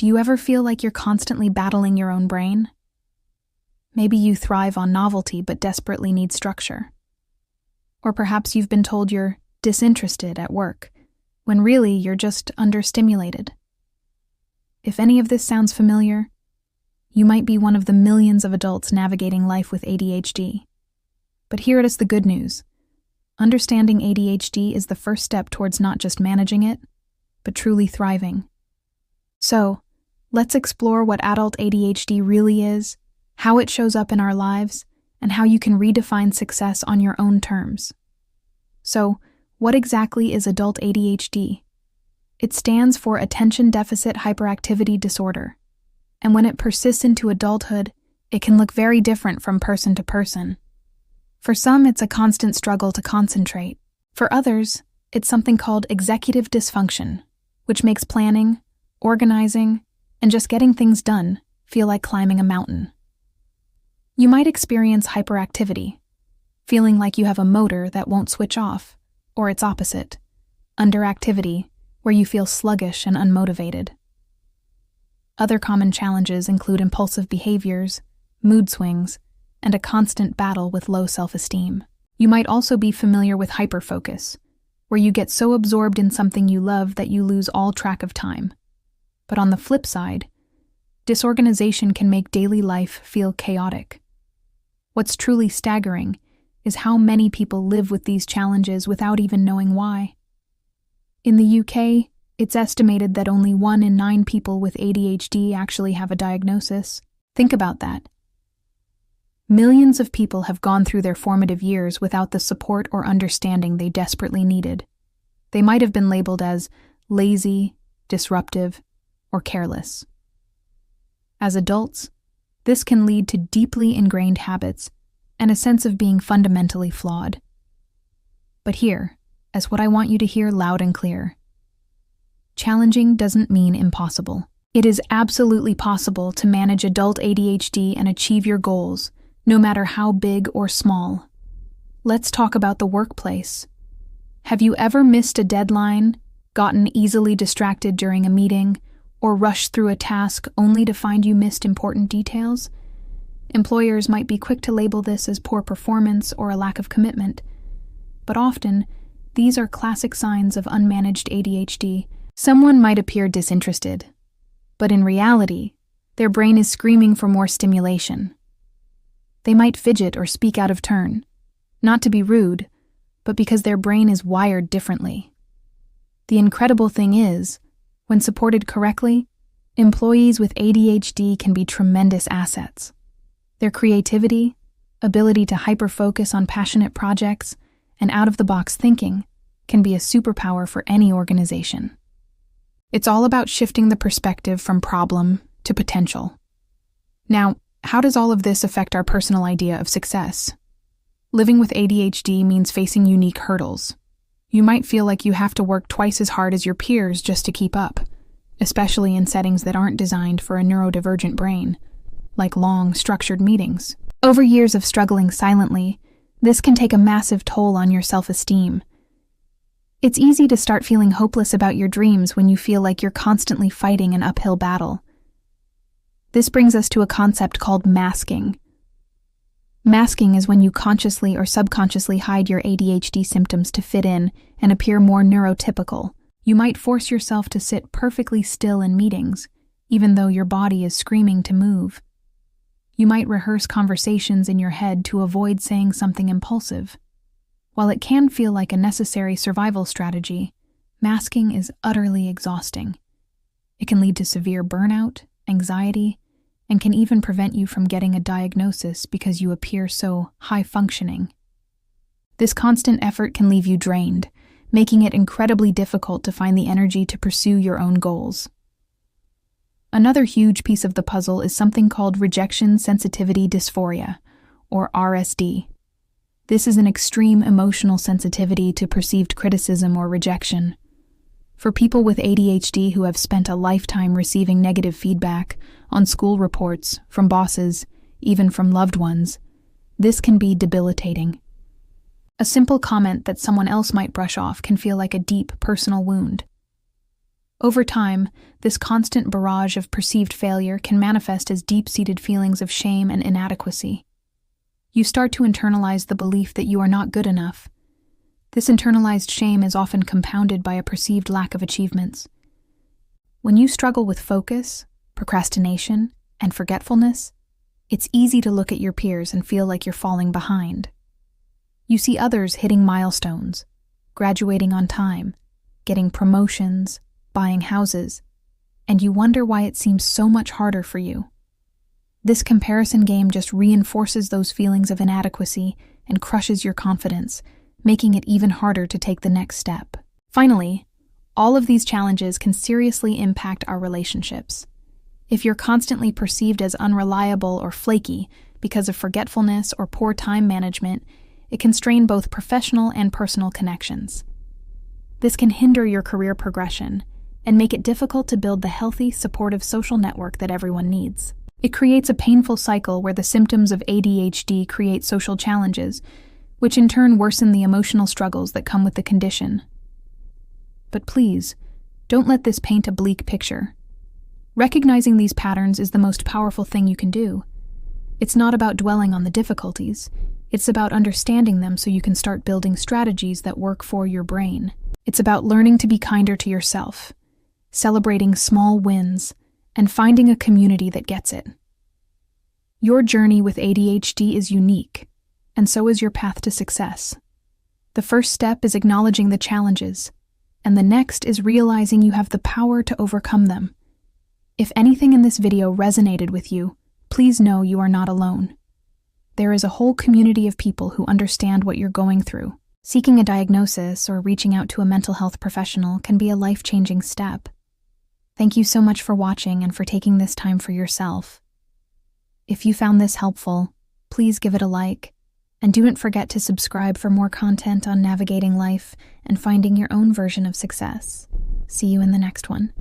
Do you ever feel like you're constantly battling your own brain? Maybe you thrive on novelty but desperately need structure. Or perhaps you've been told you're disinterested at work, when really you're just understimulated. If any of this sounds familiar, you might be one of the millions of adults navigating life with ADHD. But here is the good news. Understanding ADHD is the first step towards not just managing it, but truly thriving. So, let's explore what adult ADHD really is, how it shows up in our lives, and how you can redefine success on your own terms. So, what exactly is adult ADHD? It stands for Attention Deficit Hyperactivity Disorder, and when it persists into adulthood, it can look very different from person to person. For some, it's a constant struggle to concentrate. For others, it's something called executive dysfunction, which makes planning, organizing, and just getting things done feel like climbing a mountain. You might experience hyperactivity, feeling like you have a motor that won't switch off, or its opposite, underactivity, where you feel sluggish and unmotivated. Other common challenges include impulsive behaviors, mood swings, and a constant battle with low self-esteem. You might also be familiar with hyperfocus, where you get so absorbed in something you love that you lose all track of time. But on the flip side, disorganization can make daily life feel chaotic. What's truly staggering is how many people live with these challenges without even knowing why. In the UK, it's estimated that only 1 in 9 people with ADHD actually have a diagnosis. Think about that. Millions of people have gone through their formative years without the support or understanding they desperately needed. They might have been labeled as lazy, disruptive, or careless. As adults, this can lead to deeply ingrained habits and a sense of being fundamentally flawed. But here is what I want you to hear loud and clear. Challenging doesn't mean impossible. It is absolutely possible to manage adult ADHD and achieve your goals, no matter how big or small. Let's talk about the workplace. Have you ever missed a deadline, gotten easily distracted during a meeting, or rushed through a task only to find you missed important details? Employers might be quick to label this as poor performance or a lack of commitment, but often, these are classic signs of unmanaged ADHD. Someone might appear disinterested, but in reality, their brain is screaming for more stimulation. They might fidget or speak out of turn, not to be rude, but because their brain is wired differently. The incredible thing is, when supported correctly, employees with ADHD can be tremendous assets. Their creativity, ability to hyper-focus on passionate projects, and out-of-the-box thinking can be a superpower for any organization. It's all about shifting the perspective from problem to potential. Now, how does all of this affect our personal idea of success? Living with ADHD means facing unique hurdles. You might feel like you have to work twice as hard as your peers just to keep up, especially in settings that aren't designed for a neurodivergent brain, like long, structured meetings. Over years of struggling silently, this can take a massive toll on your self-esteem. It's easy to start feeling hopeless about your dreams when you feel like you're constantly fighting an uphill battle. This brings us to a concept called masking. Masking is when you consciously or subconsciously hide your ADHD symptoms to fit in and appear more neurotypical. You might force yourself to sit perfectly still in meetings, even though your body is screaming to move. You might rehearse conversations in your head to avoid saying something impulsive. While it can feel like a necessary survival strategy, masking is utterly exhausting. It can lead to severe burnout, anxiety, and can even prevent you from getting a diagnosis because you appear so high-functioning. This constant effort can leave you drained, making it incredibly difficult to find the energy to pursue your own goals. Another huge piece of the puzzle is something called rejection sensitivity dysphoria, or RSD. This is an extreme emotional sensitivity to perceived criticism or rejection. For people with ADHD who have spent a lifetime receiving negative feedback on school reports, from bosses, even from loved ones, this can be debilitating. A simple comment that someone else might brush off can feel like a deep personal wound. Over time, this constant barrage of perceived failure can manifest as deep-seated feelings of shame and inadequacy. You start to internalize the belief that you are not good enough. This internalized shame is often compounded by a perceived lack of achievements. When you struggle with focus, procrastination, and forgetfulness, it's easy to look at your peers and feel like you're falling behind. You see others hitting milestones, graduating on time, getting promotions, buying houses, and you wonder why it seems so much harder for you. This comparison game just reinforces those feelings of inadequacy and crushes your confidence, making it even harder to take the next step. Finally, all of these challenges can seriously impact our relationships. If you're constantly perceived as unreliable or flaky because of forgetfulness or poor time management, it can strain both professional and personal connections. This can hinder your career progression and make it difficult to build the healthy, supportive social network that everyone needs. It creates a painful cycle where the symptoms of ADHD create social challenges, which in turn worsen the emotional struggles that come with the condition. But please, don't let this paint a bleak picture. Recognizing these patterns is the most powerful thing you can do. It's not about dwelling on the difficulties. It's about understanding them so you can start building strategies that work for your brain. It's about learning to be kinder to yourself, celebrating small wins, and finding a community that gets it. Your journey with ADHD is unique, and so is your path to success. The first step is acknowledging the challenges, and the next is realizing you have the power to overcome them. If anything in this video resonated with you, please know you are not alone. There is a whole community of people who understand what you're going through. Seeking a diagnosis or reaching out to a mental health professional can be a life-changing step. Thank you so much for watching and for taking this time for yourself. If you found this helpful, please give it a like, and don't forget to subscribe for more content on navigating life and finding your own version of success. See you in the next one.